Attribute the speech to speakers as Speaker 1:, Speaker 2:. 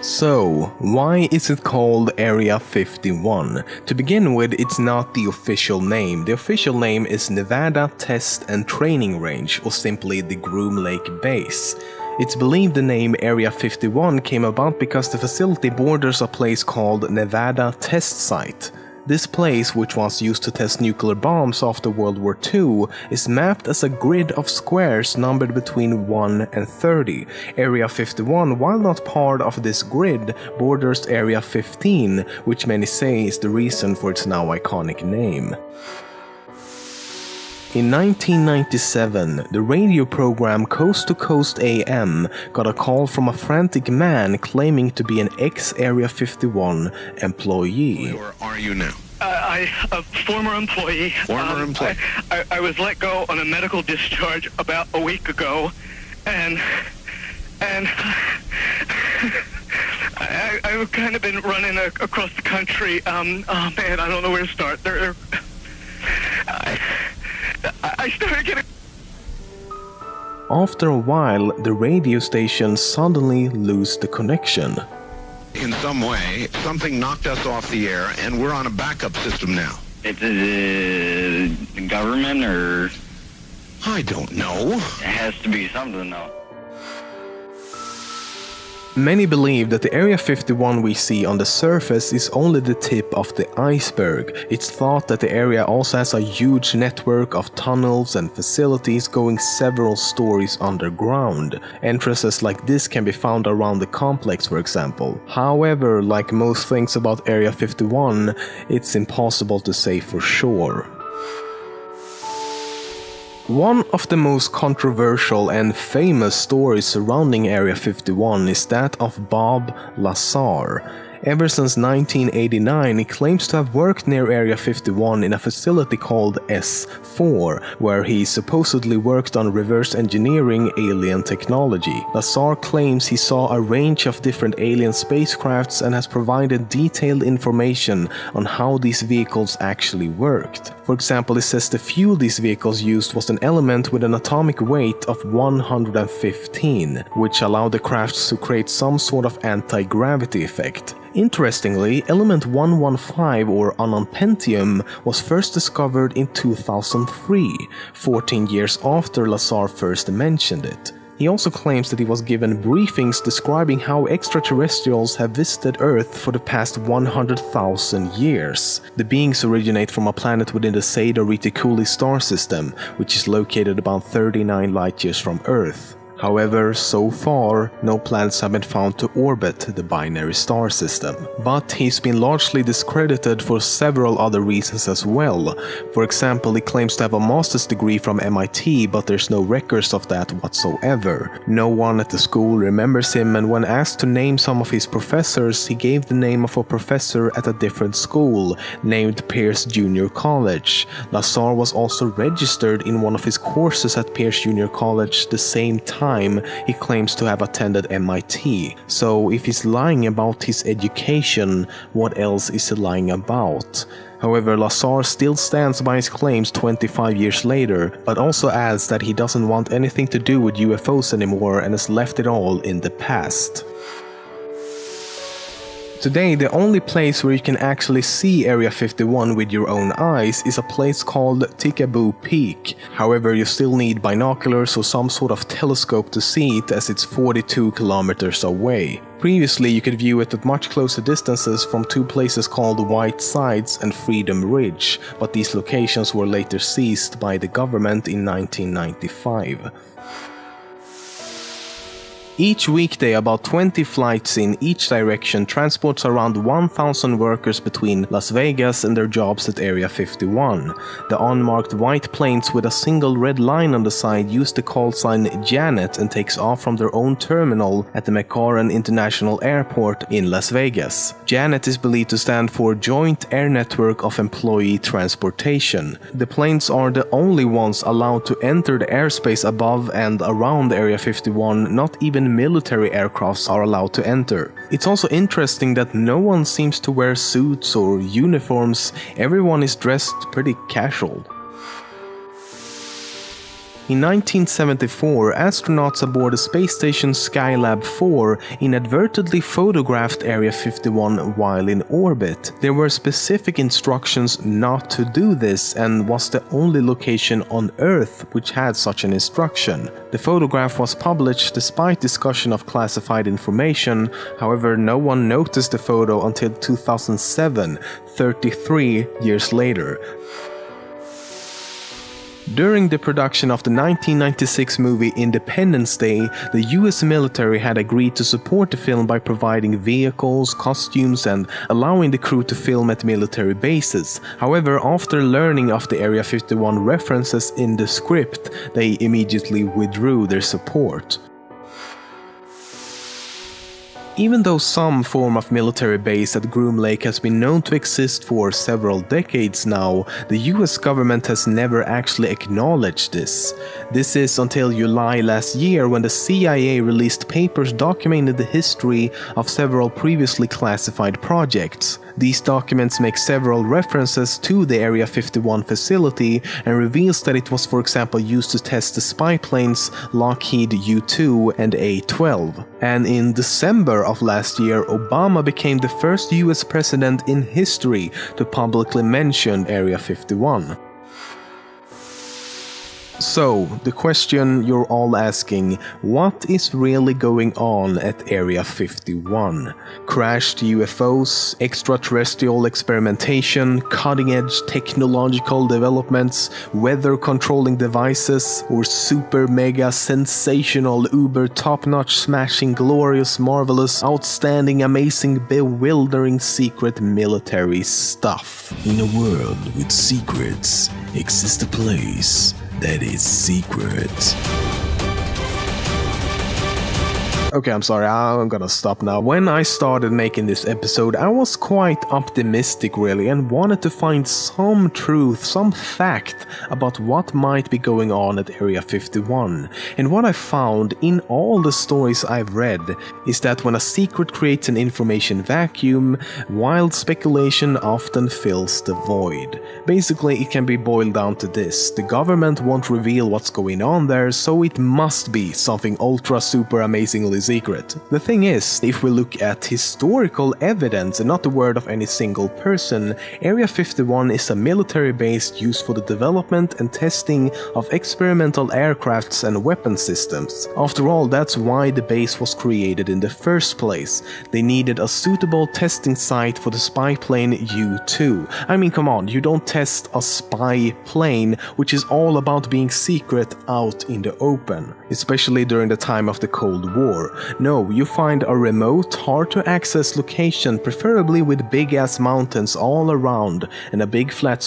Speaker 1: So, why is it called Area 51? To begin with, it's not the official name. The official name is Nevada Test and Training Range, or simply the Groom Lake Base. It's believed the name Area 51 came about because the facility borders a place called Nevada Test Site. This place, which was used to test nuclear bombs after World War II, is mapped as a grid of squares numbered between 1 and 30. Area 51, while not part of this grid, borders Area 15, which many say is the reason for its now iconic name. In 1997, the radio program Coast to Coast AM got a call from a frantic man claiming to be an ex-Area 51 employee.
Speaker 2: Where are you now?
Speaker 3: A former employee.
Speaker 2: Former employee.
Speaker 3: I was let go on a medical discharge about a week ago, and I've kind of been running across the country. Oh man, I don't know where to start. I started getting...
Speaker 1: After a while, the radio station suddenly lost the connection.
Speaker 2: In some way, something knocked us off the air, and we're on a backup system now.
Speaker 4: It's the government, or...
Speaker 2: I don't know.
Speaker 4: It has to be something, though.
Speaker 1: Many believe that the Area 51 we see on the surface is only the tip of the iceberg. It's thought that the area also has a huge network of tunnels and facilities going several stories underground. Entrances like this can be found around the complex, for example. However, like most things about Area 51, it's impossible to say for sure. One of the most controversial and famous stories surrounding Area 51 is that of Bob Lazar. Ever since 1989, he claims to have worked near Area 51 in a facility called S4, where he supposedly worked on reverse engineering alien technology. Lazar claims he saw a range of different alien spacecrafts and has provided detailed information on how these vehicles actually worked. For example, he says the fuel these vehicles used was an element with an atomic weight of 115, which allowed the crafts to create some sort of anti-gravity effect. Interestingly, element 115 or ununpentium was first discovered in 2003, 14 years after Lazar first mentioned it. He also claims that he was given briefings describing how extraterrestrials have visited Earth for the past 100,000 years. The beings originate from a planet within the Zeta Reticuli star system, which is located about 39 light-years from Earth. However, so far, no planets have been found to orbit the binary star system. But he's been largely discredited for several other reasons as well. For example, he claims to have a master's degree from MIT, but there's no records of that whatsoever. No one at the school remembers him, and when asked to name some of his professors, he gave the name of a professor at a different school, named Pierce Junior College. Lazar was also registered in one of his courses at Pierce Junior College the same time he claims to have attended MIT. So if he's lying about his education, what else is he lying about? However, Lazar still stands by his claims 25 years later, but also adds that he doesn't want anything to do with UFOs anymore and has left it all in the past. Today, the only place where you can actually see Area 51 with your own eyes is a place called Tikaboo Peak. However, you still need binoculars or some sort of telescope to see it, as it's 42 kilometers away. Previously, you could view it at much closer distances from two places called White Sides and Freedom Ridge, but these locations were later seized by the government in 1995. Each weekday, about 20 flights in each direction transports around 1,000 workers between Las Vegas and their jobs at Area 51. The unmarked white planes with a single red line on the side use the call sign Janet and takes off from their own terminal at the McCarran International Airport in Las Vegas. Janet is believed to stand for Joint Air Network of Employee Transportation. The planes are the only ones allowed to enter the airspace above and around Area 51, not even military aircrafts are allowed to enter. It's also interesting that no one seems to wear suits or uniforms, everyone is dressed pretty casual. In 1974, astronauts aboard the space station Skylab 4 inadvertently photographed Area 51 while in orbit. There were specific instructions not to do this and was the only location on Earth which had such an instruction. The photograph was published despite discussion of classified information, however no one noticed the photo until 2007, 33 years later. During the production of the 1996 movie Independence Day, the US military had agreed to support the film by providing vehicles, costumes, and allowing the crew to film at military bases. However, after learning of the Area 51 references in the script, they immediately withdrew their support. Even though some form of military base at Groom Lake has been known to exist for several decades now, the US government has never actually acknowledged this. This is until July last year when the CIA released papers documenting the history of several previously classified projects. These documents make several references to the Area 51 facility and reveals that it was, for example, used to test the spy planes Lockheed U-2 and A-12. And in December of last year, Obama became the first US president in history to publicly mention Area 51. So, the question you're all asking, what is really going on at Area 51? Crashed UFOs, extraterrestrial experimentation, cutting-edge technological developments, weather-controlling devices, or super mega sensational uber top-notch smashing glorious marvelous outstanding amazing bewildering secret military stuff?
Speaker 5: In a world with secrets, exists a place that is secret.
Speaker 1: Okay, I'm sorry, I'm gonna stop now. When I started making this episode, I was quite optimistic really and wanted to find some truth, some fact about what might be going on at Area 51. And what I found in all the stories I've read is that when a secret creates an information vacuum, wild speculation often fills the void. Basically, it can be boiled down to this: the government won't reveal what's going on there, so it must be something ultra super amazingly secret. The thing is, if we look at historical evidence and not the word of any single person, Area 51 is a military base used for the development and testing of experimental aircrafts and weapon systems. After all, that's why the base was created in the first place. They needed a suitable testing site for the spy plane U-2. I mean, come on, you don't test a spy plane, which is all about being secret, out in the open. Especially during the time of the Cold War. No, you find a remote, hard-to-access location, preferably with big-ass mountains all around and a big flat